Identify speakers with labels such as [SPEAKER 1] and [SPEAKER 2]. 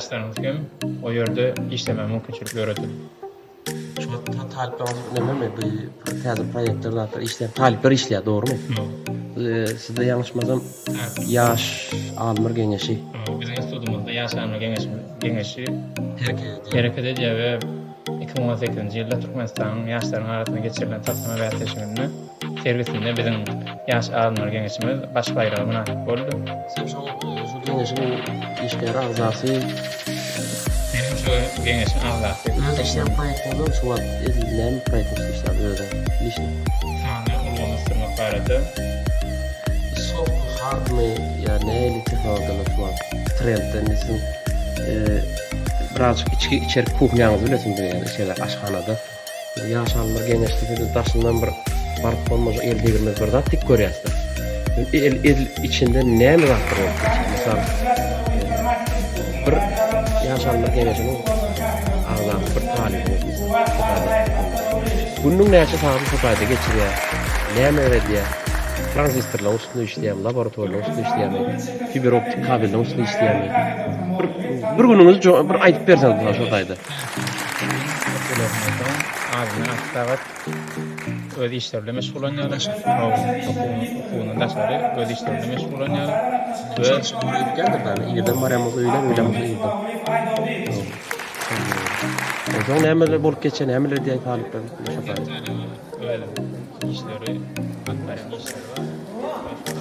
[SPEAKER 1] yaşlarımız hem o yerde işleme mümkünçilik göredir.
[SPEAKER 2] Şu taliplerimiz önemli mi? Bu tezin proyektörler işler, talipler işler, doğru mu? Sizde yanlışmazam yaş almır gençi.
[SPEAKER 1] Bizim institutumuzda yaş almır gençi
[SPEAKER 2] Hareket
[SPEAKER 1] ediyor ve 2018 yılda Türkmenistan'ın yaşların arasında geçirilen taslama ve ateşiminde servisinde bizim yaş almır gençimiz baş bayrağı münasip oldu.
[SPEAKER 2] Sen şu gençin işleri azası
[SPEAKER 1] Benim şu gençin ağzası.
[SPEAKER 2] öz işler proyektörler şu an edilen proyektör işler öyle. İşte.
[SPEAKER 1] Sonra ulumuz sırmak barıdı.
[SPEAKER 2] Çok hard mı ya ne teknolojiler şu an trendden nesin birazcık içerik kuhnyanız bilesin bu yani şeyler aşkhanada yaşanlar gençlikte daşından bir barıp olmaz elde girmez bir da tik görüyorsun. El içinde ne mi vardır o? Mesela bir yaşanlar gençliğinin ağzı bir talibimiz. Bunun ne açı sağlığı sokayda geçiriyor. Ne mi öyle diye. Transistorlar üstünde işleyen, laboratuvarlar üstünde işleyen, fiber optik kabeller üstünde işleyen. Bir gününüz bir ayıp verseniz buna sokayda.
[SPEAKER 1] Ağzını aktavat öz işlerle meşgul olanlar. Okulunun daşları öz işlerle meşgul olanlar. Ve
[SPEAKER 2] geldi yerden maramız öyle öyle. O zaman hemen bolup geçen hemen diye talipler sokayda.
[SPEAKER 1] öyle işleri, aktarım işleri var.